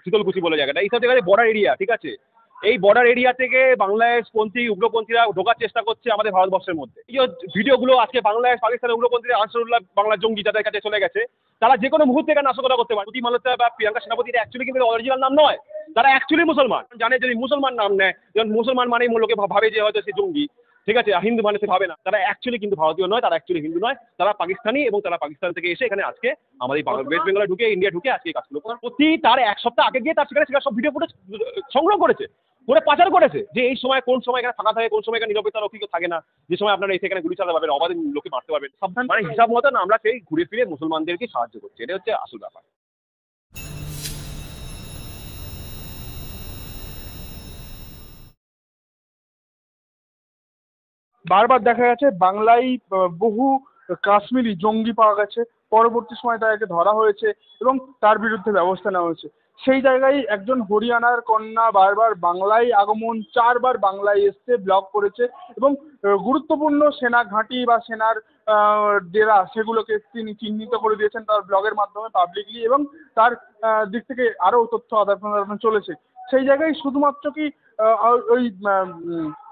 শীতলকুচি বলে জায়গাটা, এইসব জায়গায় বর্ডার এরিয়া, ঠিক আছে। এই বর্ডার এরিয়া থেকে বাংলাদেশপন্থী উগ্রপন্থীরা ঢোকার চেষ্টা করছে আমাদের ভারতবর্ষের মধ্যে। এই যে ভিডিওগুলো আজকে বাংলাদেশ পাকিস্তানের উগ্রপন্থীরা আনসারুল্লাহ বাংলা জঙ্গি যাদের কাছে চলে গেছে, তারা যে কোনো মুহূর্তে এখানে নাশকতা করতে পারে। জ্যোতি মালহোত্রা বা প্রিয়াঙ্কা সেনাপতি এটা অ্যাকচুয়ালি কিন্তু অরিজিনাল নাম নয়, তারা অ্যাকচুয়ালি মুসলমান। জানে যদি মুসলমান নাম নেয়, যেমন মুসলমান মানেই লোকে ভাবে যে হয়তো সে জঙ্গি, ঠিক আছে, হিন্দু মানে সে ভাবে না। তারা অ্যাকচুয়ালি কিন্তু ভারতীয় নয়, তারা অ্যাকচুয়ালি হিন্দু নয়, তারা পাকিস্তানি, এবং তারা পাকিস্তান থেকে এসে এখানে আজকে আমাদের ওয়েস্ট বেঙ্গলে ঢুকে ইন্ডিয়া ঢুকে আজকে এই কাজগুলো প্রতি তার এক সপ্তাহ আগে গিয়ে তার সেখানে সব ভিডিও ফুটেজ সংগ্রহ করেছে, করে পাচার করেছে, যে এই সময় কোন সময় এখানে ফাঁকা থাকে, কোন সময় এখানে নিরাপত্তা রক্ষী থাকে না, যে সময় আপনারা এসে এখানে গুলি চালাতে পারবেন, অবাধে লোকে মারতে পারবেন। মানে হিসাব মতন আমরা সেই ঘুরে ফিরে মুসলমানদেরকে সাহায্য করছি, এটা হচ্ছে আসল ব্যাপার। বারবার দেখা গেছে বাংলায় বহু কাশ্মীরি জঙ্গি পাওয়া গেছে, পরবর্তী সময় তাদেরকে ধরা হয়েছে এবং তার বিরুদ্ধে ব্যবস্থা নেওয়া হয়েছে। সেই জায়গায় একজন হরিয়ানার কন্যা বারবার বাংলায় আগমন, 4বার বাংলায় এসছে, ব্লগ করেছে এবং গুরুত্বপূর্ণ সেনা ঘাঁটি বা সেনার ডেরা সেগুলোকে তিনি চিহ্নিত করে দিয়েছেন তার ব্লগের মাধ্যমে পাবলিকলি, এবং তার দিক থেকে আরও তথ্য আদান প্রদান চলেছে। সেই জায়গায় শুধুমাত্র কি ওই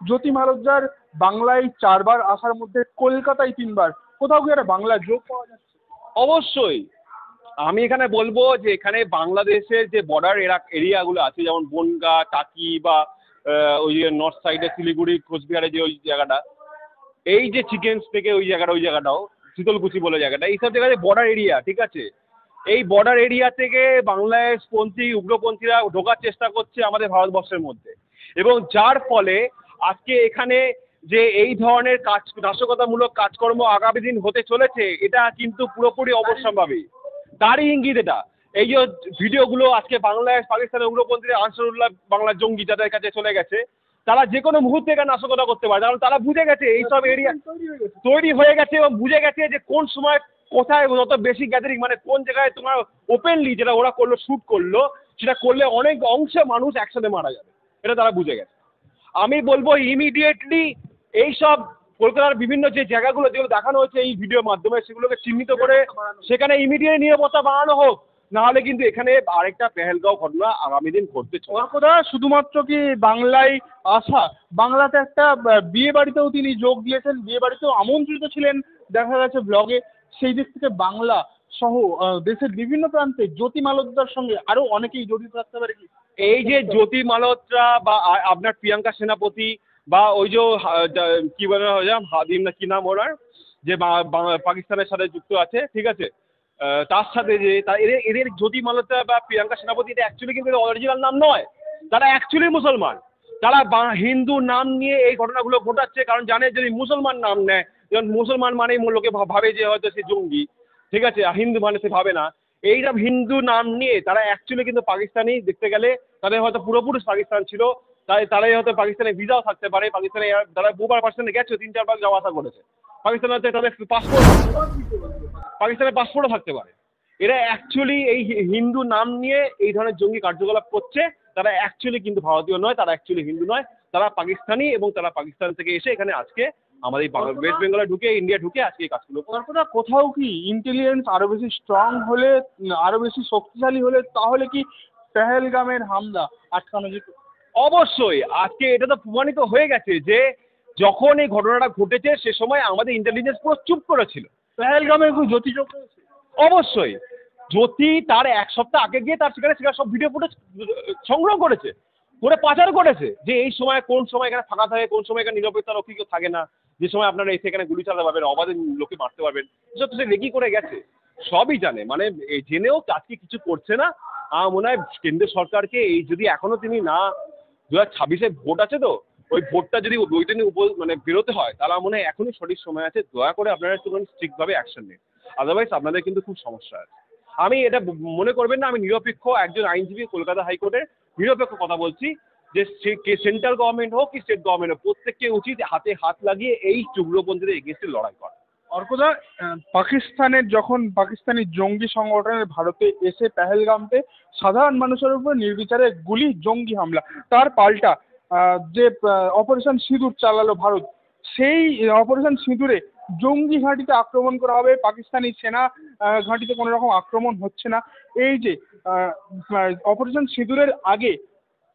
জ্যোতি মালহোত্রার বাংলায় 4বার আসার মধ্যে কলকাতায় 3বার, কোথাও কি একটা বাংলা যোগ পাওয়া যাচ্ছে? অবশ্যই আমি এখানে বলবো যে এখানে বাংলাদেশের যে বর্ডার এরিয়াগুলো আছে, যেমন বনগা, টাকি বা ওই যে নর্থ সাইডে শিলিগুড়ি, কোচবিহারে যে ওই জায়গাটা, এই যে চিকেন্স থেকে ওই জায়গাটাও শীতলকুচি বলে জায়গাটা, এইসব জায়গায় বর্ডার এরিয়া, ঠিক আছে। এই বর্ডার এরিয়া থেকে বাংলাদেশপন্থী উগ্রপন্থীরা ঢোকার চেষ্টা করছে আমাদের ভারতবর্ষের মধ্যে, এবং যার ফলে আজকে এখানে যে এই ধরনের নাশকতামূলক কাজকর্ম আগামী দিন হতে চলেছে, এটা কিন্তু পুরোপুরি অবশ্যম্ভাবী, তারই ইঙ্গিত এটা। এই যে ভিডিওগুলো আজকে বাংলাদেশ পাকিস্তানের উগ্রপন্থীরা আনসারুল্লাহ বাংলা জঙ্গি যাদের কাছে চলে গেছে, তারা যে কোনো মুহূর্তে এখানে নাশকতা করতে পারে, কারণ তারা বুঝে গেছে এইসব এরিয়া তৈরি হয়ে গেছে, এবং বুঝে গেছে যে কোন সময় কোথায় যত বেশি গ্যাদারিং, মানে কোন জায়গায় তোমার ওপেনলি যেটা ওরা করলো, শ্যুট করলো, সেটা করলে অনেক অংশে মানুষ একসাথে মারা যাবে, এটা তারা বুঝে গেছে। আমি বলবো ইমিডিয়েটলি এইসব কলকাতার বিভিন্ন যে জায়গাগুলো যেগুলো দেখানো হচ্ছে এই ভিডিওর মাধ্যমে, সেগুলোকে চিহ্নিত করে সেখানে ইমিডিয়েট নিরাপত্তা বাড়ানো হোক, নাহলে কিন্তু এখানে আরেকটা পেহেলগাঁও ঘটনা আগামী দিন ঘটতে চলে। কথা শুধুমাত্র কি বাংলায় আসা, বাংলাতে একটা বিয়ে বাড়িতেও তিনি যোগ দিয়েছেন, বিয়ে বাড়িতেও আমন্ত্রিত ছিলেন দেখা গেছে ব্লগে। সেই দিক থেকে বাংলা সহ দেশের বিভিন্ন প্রান্তে জ্যোতি মালহোত্রার সঙ্গে আরো অনেকেই জড়িত থাকতে পারে কি? এই যে জ্যোতি মালহোত্রা বা আপনার প্রিয়াঙ্কা সেনাপতি বা ওই যে কি বলে হাদিম না কি নাম ওনার, যে পাকিস্তানের সাথে যুক্ত আছে, ঠিক আছে, তার সাথে যে এদের জ্যোতি মালহোত্রা বা প্রিয়াঙ্কা সেনাপতি এটা অ্যাকচুয়ালি কিন্তু অরিজিনাল নাম নয়, তারা অ্যাকচুয়ালি মুসলমান। তারা হিন্দু নাম নিয়ে এই ঘটনাগুলো ঘটাচ্ছে, কারণ জানে যদি মুসলমান নাম নেয়, যেমন মুসলমান মানেই লোকে ভাবে যে হয়তো সে জঙ্গি, ঠিক আছে, হিন্দু মানে সে ভাবে না। এইসব হিন্দু নাম নিয়ে তারা অ্যাকচুয়ালি কিন্তু পাকিস্তানি, দেখতে গেলে তাদের হয়তো পুরোপুরি পাকিস্তান ছিল, তারাই হয়তো পাকিস্তানে ভিসাও থাকতে পারে, পাকিস্তানে তারা বহুবার পাকিস্তানে গেছে, 3-4বার যাওয়া আসা করেছে, পাকিস্তানে হচ্ছে তাদের পাসপোর্ট, পাকিস্তানের পাসপোর্টও থাকতে পারে। এরা অ্যাকচুয়ালি এই হিন্দু নাম নিয়ে এই ধরনের জঙ্গি কার্যকলাপ করছে, তারা অ্যাকচুয়ালি কিন্তু ভারতীয় নয়, তারা অ্যাকচুয়ালি হিন্দু নয়, তারা পাকিস্তানি, এবং তারা পাকিস্তান থেকে এসে এখানে আজকে আমাদের ওয়েস্ট বেঙ্গলে ঢুকে ইন্ডিয়া ঢুকে আজকে এই কাজগুলো। কথা কোথাও কি ইন্টেলিজেন্স আরো বেশি স্ট্রং হলে, আরো বেশি শক্তিশালী হলে তাহলে কি পেহেলগামের হামলা আটকানো যেত? অবশ্যই আজকে এটা তো প্রমাণিত হয়ে গেছে যে যখন এই ঘটনাটা ঘটেছে সে সময় আমাদের ইন্টেলিজেন্স পুরো চুপ করেছিল। পেহেলগামে জ্যোতি যোগ হয়েছে। অবশ্যই জ্যোতি তার এক সপ্তাহ আগে গিয়ে তার সেখানে সব ভিডিও ফুটেজ সংগ্রহ করেছে, করে পাচার করেছে, যে এই সময় কোন সময় এখানে ফাঁকা থাকে, কোন সময় এখানে নিরাপত্তা রক্ষী কেউ থাকে না, যে সময় আপনারা এসে এখানে গুলি চালাতে পারবেন, অবাধে লোকে মারতে পারবেন, এসব তো সে রেগি করে গেছে, সবই জানে। মানে জেনেও আজকে কিছু করছে না। আমার মনে হয় কেন্দ্রীয় সরকারকে এই যদি এখনো তিনি না, 2026-এ ভোট আছে তো, ওই ভোটটা যদি ওইটা নিয়ে মানে বেরোতে হয়, তাহলে আমার মনে হয় এখনই সঠিক সময় আছে, দয়া করে আপনারা একটু স্ট্রিক্টভাবে অ্যাকশন নিন, আদারওয়াইজ আপনাদের কিন্তু খুব সমস্যা আছে। আমি এটা মনে করবেন না, আমি নিরপেক্ষ একজন আইনজীবী, কলকাতা হাইকোর্টের নিরপেক্ষ কথা বলছি, যে সেন্ট্রাল গভর্নমেন্ট হোক কি স্টেট গভর্নমেন্ট হোক, প্রত্যেককে উচিত হাতে হাত লাগিয়ে এই উগ্রপন্থীদের এগেইনস্টে লড়াই করা। অর্কদা, পাকিস্তানের যখন পাকিস্তানি জঙ্গি সংগঠনের ভারতে এসে পেহেলগামতে সাধারণ মানুষের উপর নির্বিচারে গুলি, জঙ্গি হামলা, তার পাল্টা যে অপারেশন সিঁদুর চালালো ভারত, সেই অপারেশন সিঁদুরে জঙ্গি ঘাঁটিতে আক্রমণ করা হবে, পাকিস্তানি সেনা ঘাঁটিতে কোনো রকম আক্রমণ হচ্ছে না। এই যে অপারেশন সিঁদুরের আগে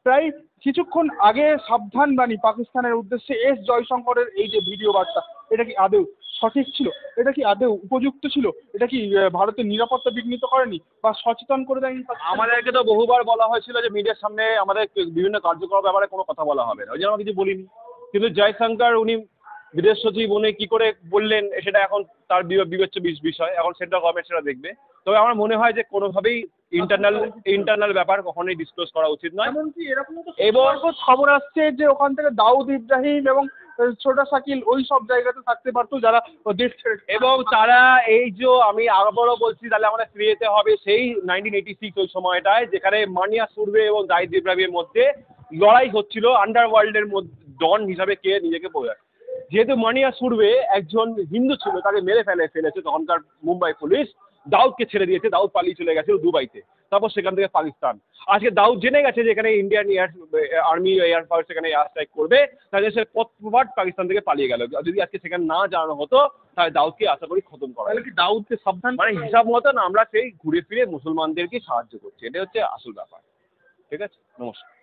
প্রায় কিছুক্ষণ আগে সাবধান বাণী পাকিস্তানের উদ্দেশ্যে এস জয়শঙ্করের এই যে ভিডিও বার্তা, এটা কি আদৌ সঠিক ছিল? এটা কি আদৌ উপযুক্ত ছিল? এটা কি ভারতের নিরাপত্তা বিঘ্নিত করেনি বা সচেতন করে দেয়নি? আমাদেরকে তো বহুবার বলা হয়েছিল যে মিডিয়ার সামনে আমাদের বিভিন্ন কার্যক্রম ব্যাপারে কোনো কথা বলা হবে না, ওই জন্য আমরা কিছু বলিনি। কিন্তু জয়শঙ্কর উনি বিদেশ সচিব, উনি কী করে বললেন সেটা এখন তার বিবেচ্য বিষয়, এখন সেন্ট্রাল গভর্নমেন্ট সেটা দেখবে। তবে আমার মনে হয় যে কোনোভাবেই ইন্টারনাল ব্যাপার কখনোই ডিসক্লোজ করা উচিত নয়। এমনকি এরকম এবং খবর আসছে যে ওখান থেকে দাউদ ইব্রাহিম এবং ছোটা শাকিল ওই সব জায়গাতে থাকতে পারতো যারা দেশ ছেড়ে। এবং তারা এই যে আমি আবারও বলছি, তাহলে আমাদের ফিরে যেতে হবে সেই 1986 ওই সময়টায়, যেখানে মানিয়া সুরভে এবং দাউদ ইব্রাহিমের মধ্যে লড়াই হচ্ছিল আন্ডারওয়ার্ল্ডের মধ্যে ডন হিসাবে কে নিজেকে বোঝায়। যেহেতু মানিয়া সুরভে একজন হিন্দু ছিল, তাকে মেরে ফেলেছে তখনকার মুম্বাই পুলিশ, দাউদকে ছেড়ে দিয়েছে, দাউদ পালিয়ে চলে গেছিল দুবাইতে, তারপর সেখান থেকে পাকিস্তান। আজকে দাউদ জেনে গেছে যে এখানে ইন্ডিয়ান আর্মি এয়ার ফোর্স এখানে এয়ার স্ট্রাইক করবে, তাহলে সে পথপ্রবাদ পাকিস্তান থেকে পালিয়ে গেল। যদি আজকে সেখানে না জানানো হতো তাহলে দাউদকে আশা করি খতম করা। তাহলে কি দাউদকে সাবধান, মানে হিসাব মতন আমরা সেই ঘুরে ফিরে মুসলমানদেরকে সাহায্য করছি, এটা হচ্ছে আসল ব্যাপার। ঠিক আছে, নমস্কার।